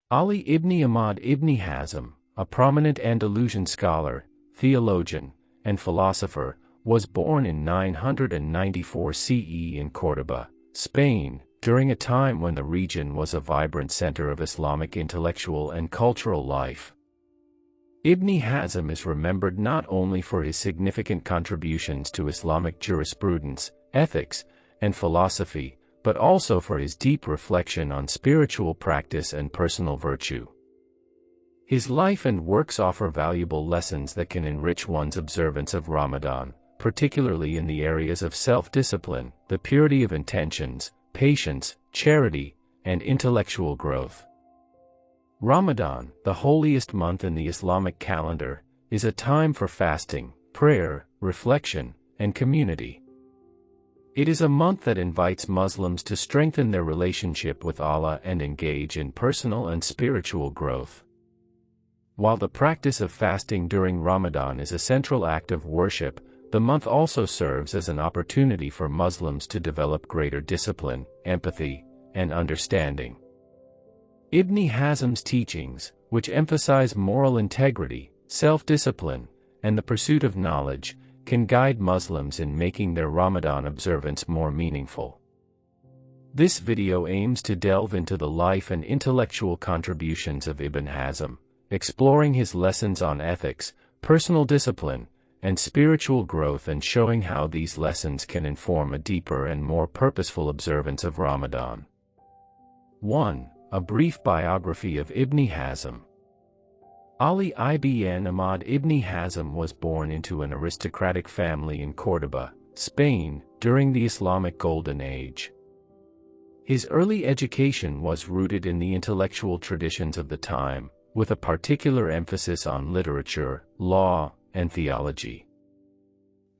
Ali ibn Ahmad ibn Hazm, a prominent Andalusian scholar, theologian, and philosopher, was born in 994 CE in Córdoba, Spain, during a time when the region was a vibrant center of Islamic intellectual and cultural life. Ibn Hazm is remembered not only for his significant contributions to Islamic jurisprudence, ethics, and philosophy, but also for his deep reflection on spiritual practice and personal virtue. His life and works offer valuable lessons that can enrich one's observance of Ramadan, particularly in the areas of self-discipline, the purity of intentions, patience, charity, and intellectual growth. Ramadan, the holiest month in the Islamic calendar, is a time for fasting, prayer, reflection, and community. It is a month that invites Muslims to strengthen their relationship with Allah and engage in personal and spiritual growth. While the practice of fasting during Ramadan is a central act of worship, the month also serves as an opportunity for Muslims to develop greater discipline, empathy, and understanding. Ibn Hazm's teachings, which emphasize moral integrity, self-discipline, and the pursuit of knowledge, can guide Muslims in making their Ramadan observance more meaningful. This video aims to delve into the life and intellectual contributions of Ibn Hazm, exploring his lessons on ethics, personal discipline, and spiritual growth, and showing how these lessons can inform a deeper and more purposeful observance of Ramadan. 1. A brief biography of Ibn Hazm. Ali ibn Ahmad ibn Hazm was born into an aristocratic family in Córdoba, Spain, during the Islamic Golden Age. His early education was rooted in the intellectual traditions of the time, with a particular emphasis on literature, law, and theology.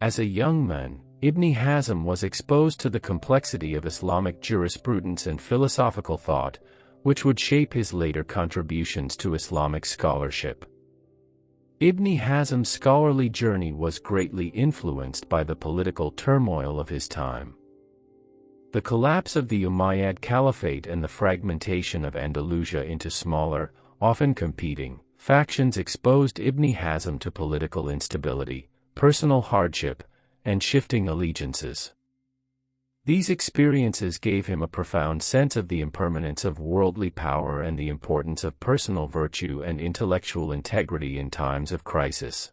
As a young man, Ibn Hazm was exposed to the complexity of Islamic jurisprudence and philosophical thought, which would shape his later contributions to Islamic scholarship. Ibn Hazm's scholarly journey was greatly influenced by the political turmoil of his time. The collapse of the Umayyad Caliphate and the fragmentation of Andalusia into smaller, often competing, factions exposed Ibn Hazm to political instability, personal hardship, and shifting allegiances. These experiences gave him a profound sense of the impermanence of worldly power and the importance of personal virtue and intellectual integrity in times of crisis.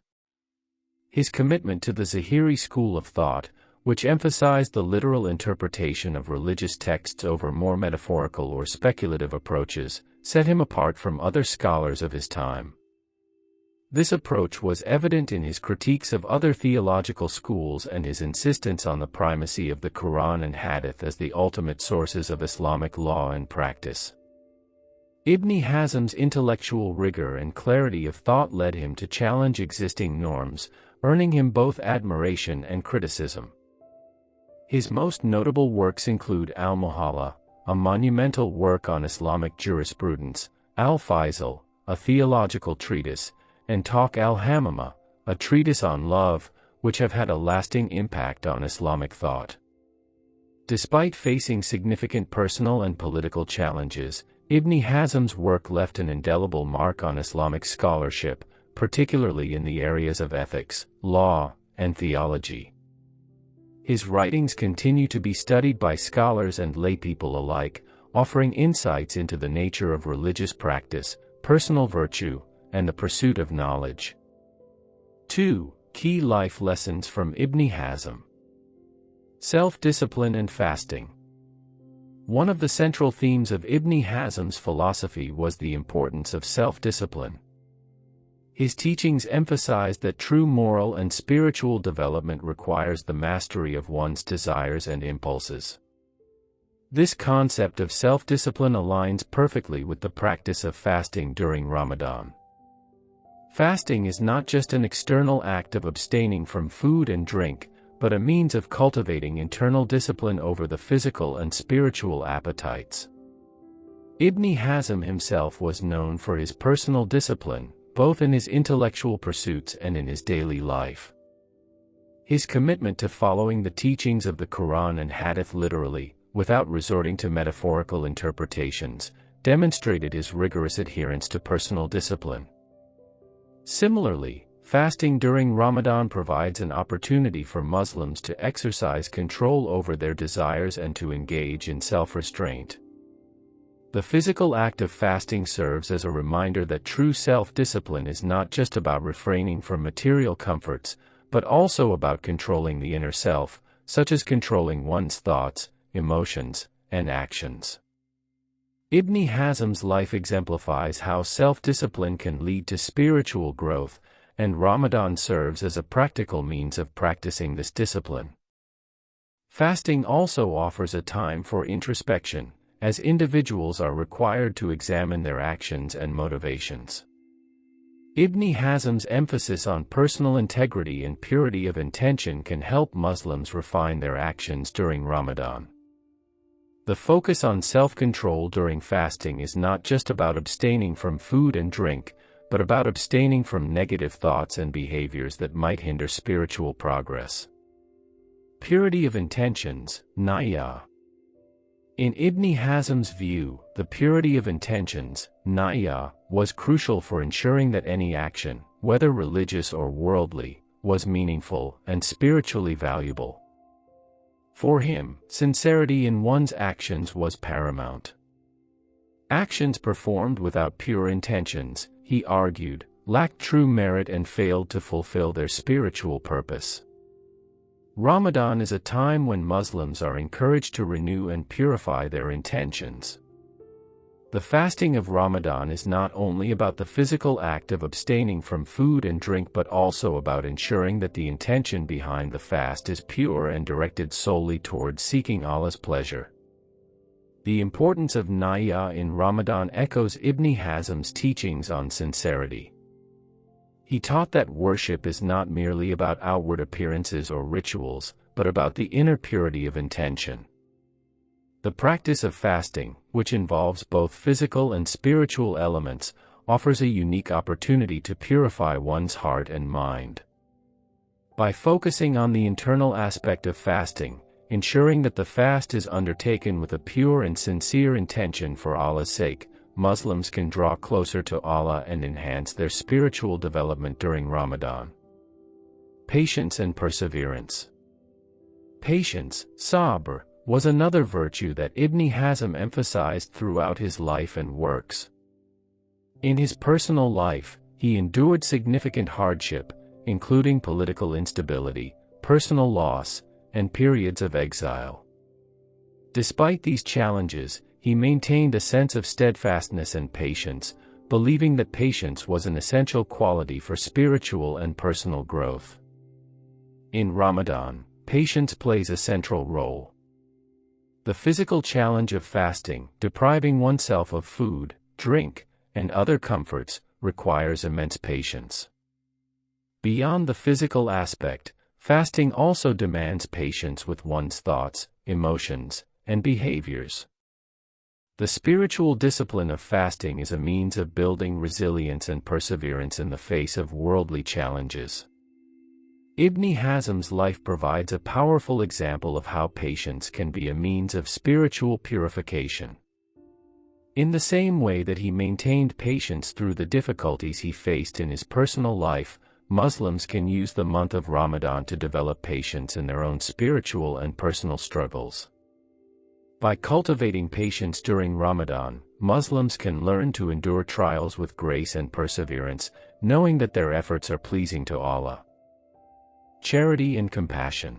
His commitment to the Zahiri school of thought, which emphasized the literal interpretation of religious texts over more metaphorical or speculative approaches, set him apart from other scholars of his time. This approach was evident in his critiques of other theological schools and his insistence on the primacy of the Quran and Hadith as the ultimate sources of Islamic law and practice. Ibn Hazm's intellectual rigor and clarity of thought led him to challenge existing norms, earning him both admiration and criticism. His most notable works include Al-Muhalla, a monumental work on Islamic jurisprudence, Al-Faisal, a theological treatise, and Talq al-Hamama, a treatise on love, which have had a lasting impact on Islamic thought. Despite facing significant personal and political challenges, Ibn Hazm's work left an indelible mark on Islamic scholarship, particularly in the areas of ethics, law, and theology. His writings continue to be studied by scholars and laypeople alike, offering insights into the nature of religious practice, personal virtue, and the pursuit of knowledge. 2. Key life lessons from Ibn Hazm. Self-discipline and fasting. One of the central themes of Ibn Hazm's philosophy was the importance of self-discipline. His teachings emphasized that true moral and spiritual development requires the mastery of one's desires and impulses. This concept of self-discipline aligns perfectly with the practice of fasting during Ramadan. Fasting is not just an external act of abstaining from food and drink, but a means of cultivating internal discipline over the physical and spiritual appetites. Ibn Hazm himself was known for his personal discipline, both in his intellectual pursuits and in his daily life. His commitment to following the teachings of the Quran and Hadith literally, without resorting to metaphorical interpretations, demonstrated his rigorous adherence to personal discipline. Similarly, fasting during Ramadan provides an opportunity for Muslims to exercise control over their desires and to engage in self-restraint. The physical act of fasting serves as a reminder that true self-discipline is not just about refraining from material comforts, but also about controlling the inner self, such as controlling one's thoughts, emotions, and actions. Ibn Hazm's life exemplifies how self-discipline can lead to spiritual growth, and Ramadan serves as a practical means of practicing this discipline. Fasting also offers a time for introspection, as individuals are required to examine their actions and motivations. Ibn Hazm's emphasis on personal integrity and purity of intention can help Muslims refine their actions during Ramadan. The focus on self-control during fasting is not just about abstaining from food and drink, but about abstaining from negative thoughts and behaviors that might hinder spiritual progress. Purity of intentions, niyya. In Ibn Hazm's view, the purity of intentions, niyya, was crucial for ensuring that any action, whether religious or worldly, was meaningful and spiritually valuable. For him, sincerity in one's actions was paramount. Actions performed without pure intentions, he argued, lacked true merit and failed to fulfill their spiritual purpose. Ramadan is a time when Muslims are encouraged to renew and purify their intentions. The fasting of Ramadan is not only about the physical act of abstaining from food and drink but also about ensuring that the intention behind the fast is pure and directed solely towards seeking Allah's pleasure. The importance of niyya in Ramadan echoes Ibn Hazm's teachings on sincerity. He taught that worship is not merely about outward appearances or rituals, but about the inner purity of intention. The practice of fasting, which involves both physical and spiritual elements, offers a unique opportunity to purify one's heart and mind. By focusing on the internal aspect of fasting, ensuring that the fast is undertaken with a pure and sincere intention for Allah's sake, Muslims can draw closer to Allah and enhance their spiritual development during Ramadan. Patience and perseverance. Patience, sabr, was another virtue that Ibn Hazm emphasized throughout his life and works. In his personal life, he endured significant hardship, including political instability, personal loss, and periods of exile. Despite these challenges, he maintained a sense of steadfastness and patience, believing that patience was an essential quality for spiritual and personal growth. In Ramadan, patience plays a central role. The physical challenge of fasting, depriving oneself of food, drink, and other comforts, requires immense patience. Beyond the physical aspect, fasting also demands patience with one's thoughts, emotions, and behaviors. The spiritual discipline of fasting is a means of building resilience and perseverance in the face of worldly challenges. Ibn Hazm's life provides a powerful example of how patience can be a means of spiritual purification. In the same way that he maintained patience through the difficulties he faced in his personal life, Muslims can use the month of Ramadan to develop patience in their own spiritual and personal struggles. By cultivating patience during Ramadan, Muslims can learn to endure trials with grace and perseverance, knowing that their efforts are pleasing to Allah. Charity and compassion.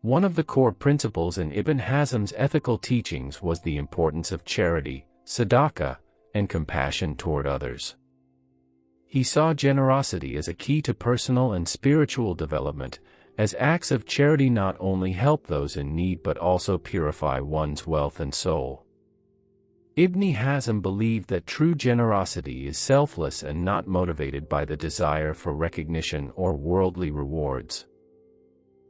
One of the core principles in Ibn Hazm's ethical teachings was the importance of charity, sadaqah, and compassion toward others. He saw generosity as a key to personal and spiritual development, as acts of charity not only help those in need but also purify one's wealth and soul. Ibn Hazm believed that true generosity is selfless and not motivated by the desire for recognition or worldly rewards.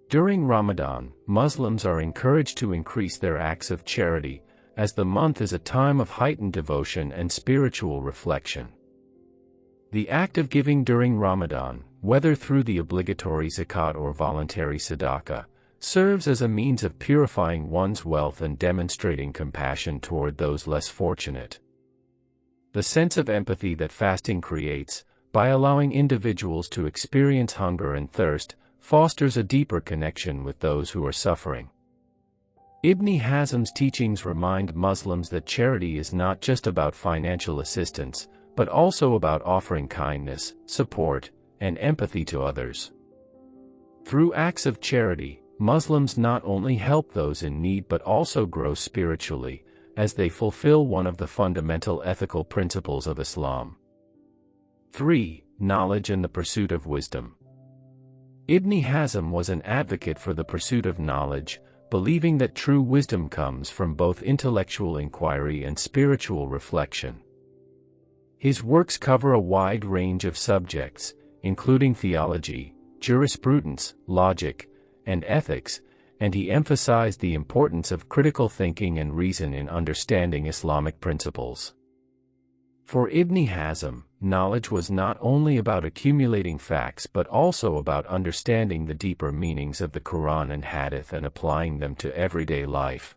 During Ramadan, Muslims are encouraged to increase their acts of charity, as the month is a time of heightened devotion and spiritual reflection. The act of giving during Ramadan, whether through the obligatory zakat or voluntary sadaqah, serves as a means of purifying one's wealth and demonstrating compassion toward those less fortunate. The sense of empathy that fasting creates, by allowing individuals to experience hunger and thirst, fosters a deeper connection with those who are suffering. Ibn Hazm's teachings remind Muslims that charity is not just about financial assistance, but also about offering kindness, support, and empathy to others. Through acts of charity, Muslims not only help those in need but also grow spiritually, as they fulfill one of the fundamental ethical principles of Islam. 3. Knowledge and the pursuit of wisdom. Ibn Hazm was an advocate for the pursuit of knowledge, believing that true wisdom comes from both intellectual inquiry and spiritual reflection. His works cover a wide range of subjects, including theology, jurisprudence, logic, and ethics, and he emphasized the importance of critical thinking and reason in understanding Islamic principles. For Ibn Hazm, knowledge was not only about accumulating facts but also about understanding the deeper meanings of the Quran and Hadith and applying them to everyday life.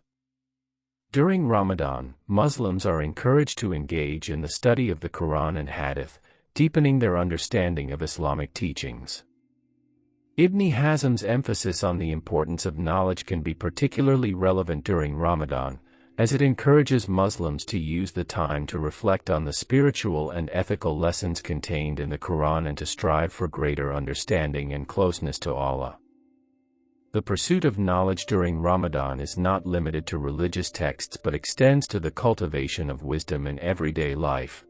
During Ramadan, Muslims are encouraged to engage in the study of the Quran and Hadith, deepening their understanding of Islamic teachings. Ibn Hazm's emphasis on the importance of knowledge can be particularly relevant during Ramadan, as it encourages Muslims to use the time to reflect on the spiritual and ethical lessons contained in the Quran and to strive for greater understanding and closeness to Allah. The pursuit of knowledge during Ramadan is not limited to religious texts but extends to the cultivation of wisdom in everyday life.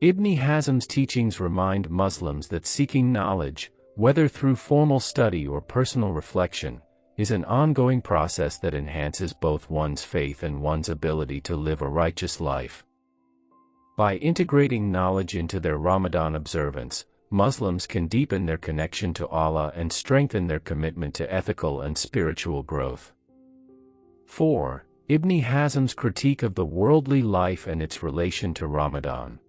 Ibn Hazm's teachings remind Muslims that seeking knowledge, whether through formal study or personal reflection, is an ongoing process that enhances both one's faith and one's ability to live a righteous life. By integrating knowledge into their Ramadan observance, Muslims can deepen their connection to Allah and strengthen their commitment to ethical and spiritual growth. 4. Ibn Hazm's critique of the worldly life and its relation to Ramadan.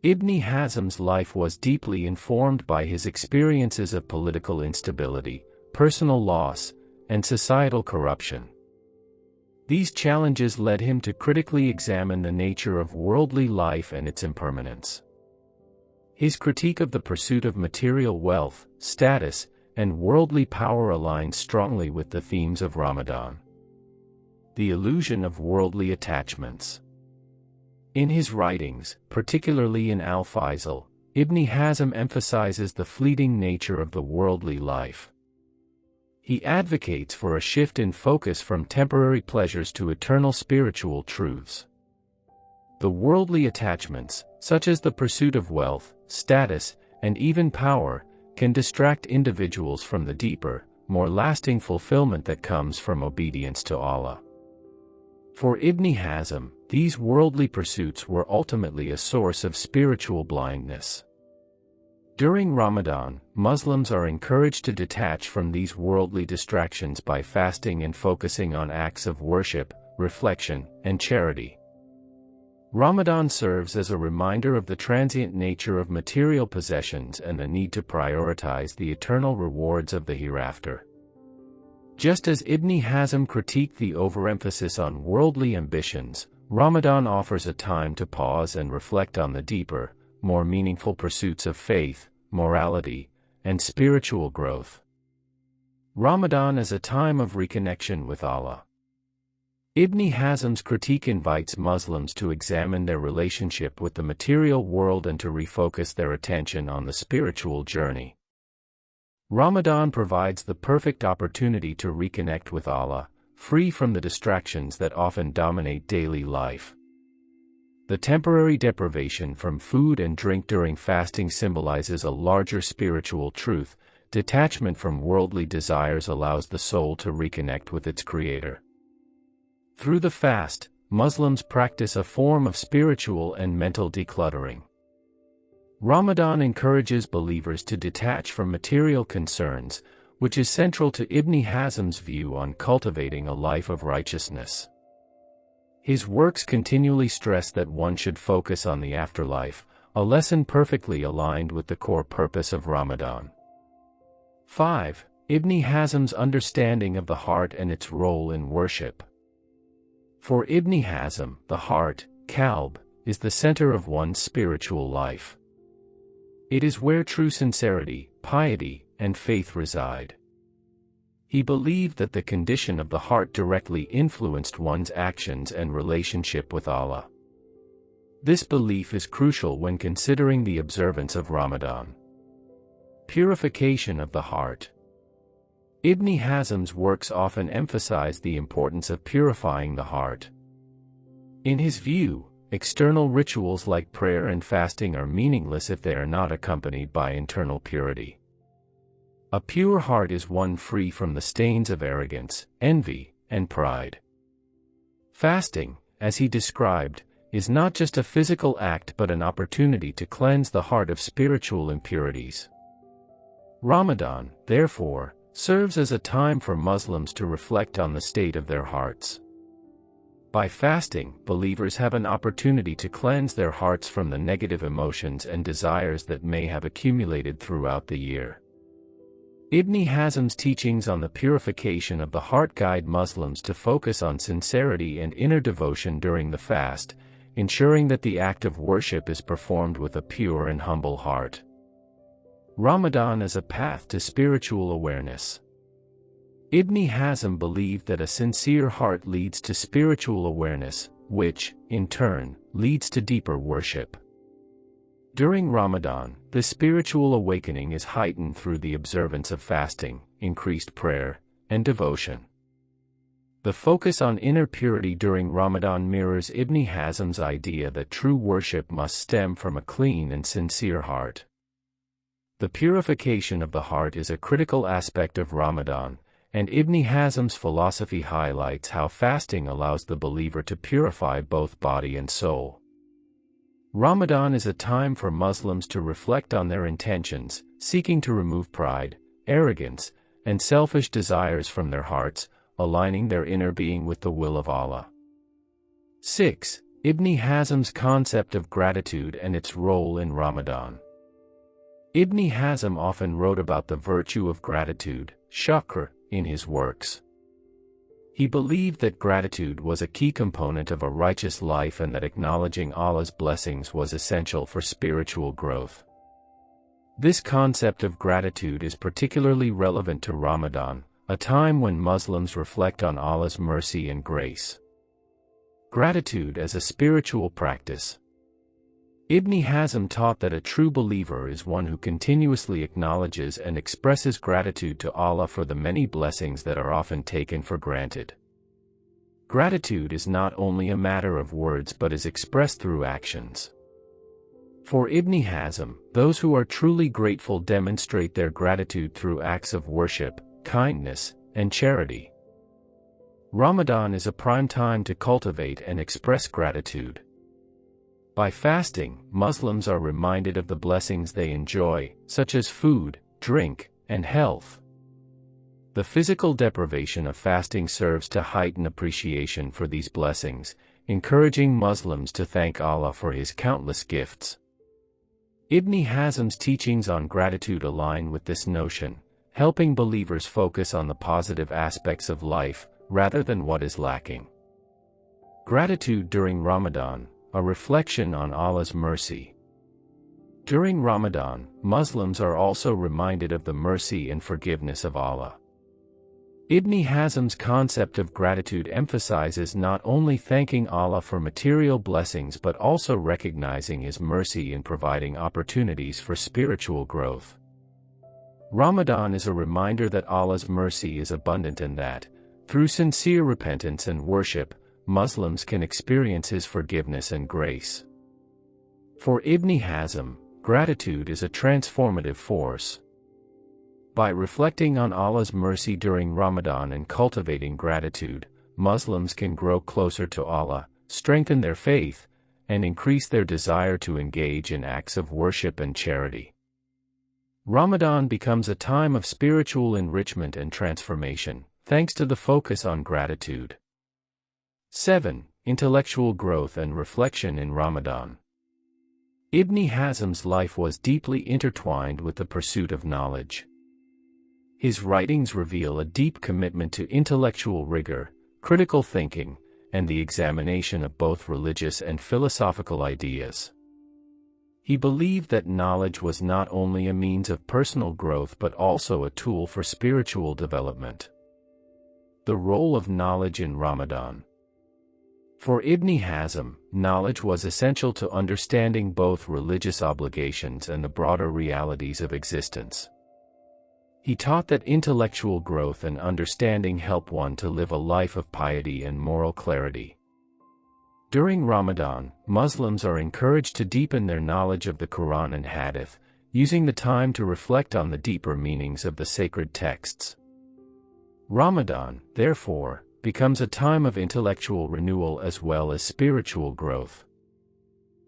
Ibn Hazm's life was deeply informed by his experiences of political instability, personal loss, and societal corruption. These challenges led him to critically examine the nature of worldly life and its impermanence. His critique of the pursuit of material wealth, status, and worldly power aligns strongly with the themes of Ramadan. The illusion of worldly attachments. In his writings, particularly in Al-Faisal, Ibn Hazm emphasizes the fleeting nature of the worldly life. He advocates for a shift in focus from temporary pleasures to eternal spiritual truths. The worldly attachments, such as the pursuit of wealth, status, and even power, can distract individuals from the deeper, more lasting fulfillment that comes from obedience to Allah. For Ibn Hazm, these worldly pursuits were ultimately a source of spiritual blindness. During Ramadan, Muslims are encouraged to detach from these worldly distractions by fasting and focusing on acts of worship, reflection, and charity. Ramadan serves as a reminder of the transient nature of material possessions and the need to prioritize the eternal rewards of the hereafter. Just as Ibn Hazm critiqued the overemphasis on worldly ambitions, Ramadan offers a time to pause and reflect on the deeper, more meaningful pursuits of faith, morality, and spiritual growth. Ramadan is a time of reconnection with Allah. Ibn Hazm's critique invites Muslims to examine their relationship with the material world and to refocus their attention on the spiritual journey. Ramadan provides the perfect opportunity to reconnect with Allah, free from the distractions that often dominate daily life. The temporary deprivation from food and drink during fasting symbolizes a larger spiritual truth. Detachment from worldly desires allows the soul to reconnect with its Creator. Through the fast, Muslims practice a form of spiritual and mental decluttering. Ramadan encourages believers to detach from material concerns, which is central to Ibn Hazm's view on cultivating a life of righteousness. His works continually stress that one should focus on the afterlife, a lesson perfectly aligned with the core purpose of Ramadan. 5. Ibn Hazm's understanding of the heart and its role in worship. For Ibn Hazm, the heart, qalb, is the center of one's spiritual life. It is where true sincerity, piety, and faith reside. He believed that the condition of the heart directly influenced one's actions and relationship with Allah. This belief is crucial when considering the observance of Ramadan. Purification of the heart. Ibn Hazm's works often emphasize the importance of purifying the heart. In his view, external rituals like prayer and fasting are meaningless if they are not accompanied by internal purity. A pure heart is one free from the stains of arrogance, envy, and pride. Fasting, as he described, is not just a physical act but an opportunity to cleanse the heart of spiritual impurities. Ramadan, therefore, serves as a time for Muslims to reflect on the state of their hearts. By fasting, believers have an opportunity to cleanse their hearts from the negative emotions and desires that may have accumulated throughout the year. Ibn Hazm's teachings on the purification of the heart guide Muslims to focus on sincerity and inner devotion during the fast, ensuring that the act of worship is performed with a pure and humble heart. Ramadan as a path to spiritual awareness. Ibn Hazm believed that a sincere heart leads to spiritual awareness, which, in turn, leads to deeper worship. During Ramadan, the spiritual awakening is heightened through the observance of fasting, increased prayer, and devotion. The focus on inner purity during Ramadan mirrors Ibn Hazm's idea that true worship must stem from a clean and sincere heart. The purification of the heart is a critical aspect of Ramadan, and Ibn Hazm's philosophy highlights how fasting allows the believer to purify both body and soul. Ramadan is a time for Muslims to reflect on their intentions, seeking to remove pride, arrogance, and selfish desires from their hearts, aligning their inner being with the will of Allah. 6. Ibn Hazm's concept of gratitude and its role in Ramadan. Ibn Hazm often wrote about the virtue of gratitude, shukr, in his works. He believed that gratitude was a key component of a righteous life and that acknowledging Allah's blessings was essential for spiritual growth. This concept of gratitude is particularly relevant to Ramadan, a time when Muslims reflect on Allah's mercy and grace. Gratitude as a spiritual practice. Ibn Hazm taught that a true believer is one who continuously acknowledges and expresses gratitude to Allah for the many blessings that are often taken for granted. Gratitude is not only a matter of words but is expressed through actions. For Ibn Hazm, those who are truly grateful demonstrate their gratitude through acts of worship, kindness, and charity. Ramadan is a prime time to cultivate and express gratitude. By fasting, Muslims are reminded of the blessings they enjoy, such as food, drink, and health. The physical deprivation of fasting serves to heighten appreciation for these blessings, encouraging Muslims to thank Allah for His countless gifts. Ibn Hazm's teachings on gratitude align with this notion, helping believers focus on the positive aspects of life, rather than what is lacking. Gratitude during Ramadan, a reflection on Allah's mercy. During Ramadan, Muslims are also reminded of the mercy and forgiveness of Allah. Ibn Hazm's concept of gratitude emphasizes not only thanking Allah for material blessings but also recognizing His mercy in providing opportunities for spiritual growth. Ramadan is a reminder that Allah's mercy is abundant and that, through sincere repentance and worship, Muslims can experience His forgiveness and grace. For Ibn Hazm, gratitude is a transformative force. By reflecting on Allah's mercy during Ramadan and cultivating gratitude, Muslims can grow closer to Allah, strengthen their faith, and increase their desire to engage in acts of worship and charity. Ramadan becomes a time of spiritual enrichment and transformation, thanks to the focus on gratitude. 7. Intellectual growth and reflection in Ramadan. Ibn Hazm's life was deeply intertwined with the pursuit of knowledge. His writings reveal a deep commitment to intellectual rigor, critical thinking, and the examination of both religious and philosophical ideas. He believed that knowledge was not only a means of personal growth but also a tool for spiritual development. The role of knowledge in Ramadan. For Ibn Hazm, knowledge was essential to understanding both religious obligations and the broader realities of existence. He taught that intellectual growth and understanding help one to live a life of piety and moral clarity. During Ramadan, Muslims are encouraged to deepen their knowledge of the Quran and Hadith, using the time to reflect on the deeper meanings of the sacred texts. Ramadan, therefore, becomes a time of intellectual renewal as well as spiritual growth.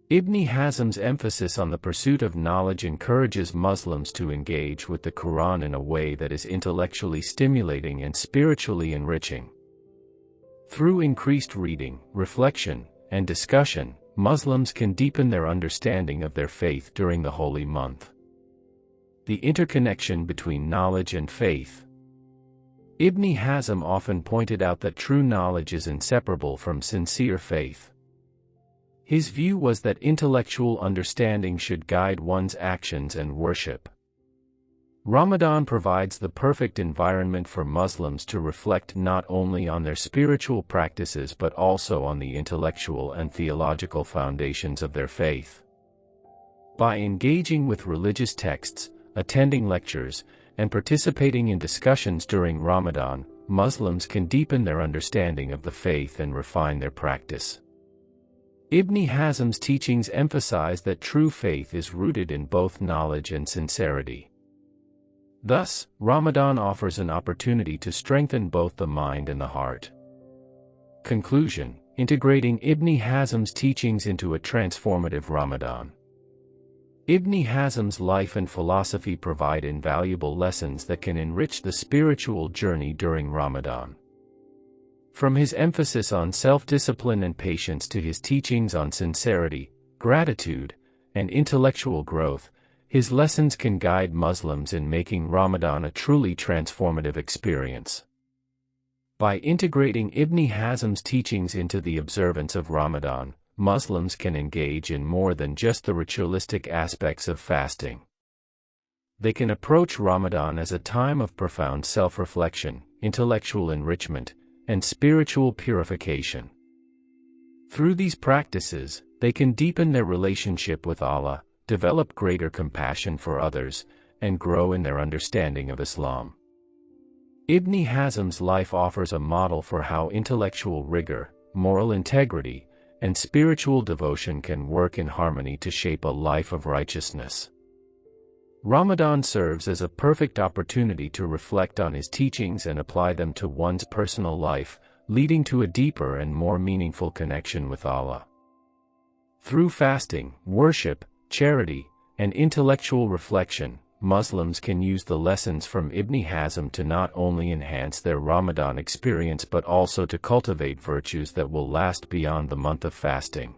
Ibn Hazm's emphasis on the pursuit of knowledge encourages Muslims to engage with the Quran in a way that is intellectually stimulating and spiritually enriching. Through increased reading, reflection, and discussion, Muslims can deepen their understanding of their faith during the holy month. The interconnection between knowledge and faith. Ibn Hazm often pointed out that true knowledge is inseparable from sincere faith. His view was that intellectual understanding should guide one's actions and worship. Ramadan provides the perfect environment for Muslims to reflect not only on their spiritual practices but also on the intellectual and theological foundations of their faith. By engaging with religious texts, attending lectures, and participating in discussions during Ramadan, Muslims can deepen their understanding of the faith and refine their practice. Ibn Hazm's teachings emphasize that true faith is rooted in both knowledge and sincerity. Thus, Ramadan offers an opportunity to strengthen both the mind and the heart. Conclusion: integrating Ibn Hazm's teachings into a transformative Ramadan. Ibn Hazm's life and philosophy provide invaluable lessons that can enrich the spiritual journey during Ramadan. From his emphasis on self-discipline and patience to his teachings on sincerity, gratitude, and intellectual growth, his lessons can guide Muslims in making Ramadan a truly transformative experience. By integrating Ibn Hazm's teachings into the observance of Ramadan, Muslims can engage in more than just the ritualistic aspects of fasting. They can approach Ramadan as a time of profound self-reflection, intellectual enrichment, and spiritual purification. Through these practices, they can deepen their relationship with Allah, develop greater compassion for others, and grow in their understanding of Islam. Ibn Hazm's life offers a model for how intellectual rigor, moral integrity, and spiritual devotion can work in harmony to shape a life of righteousness. Ramadan serves as a perfect opportunity to reflect on his teachings and apply them to one's personal life, leading to a deeper and more meaningful connection with Allah. Through fasting, worship, charity, and intellectual reflection, Muslims can use the lessons from Ibn Hazm to not only enhance their Ramadan experience but also to cultivate virtues that will last beyond the month of fasting.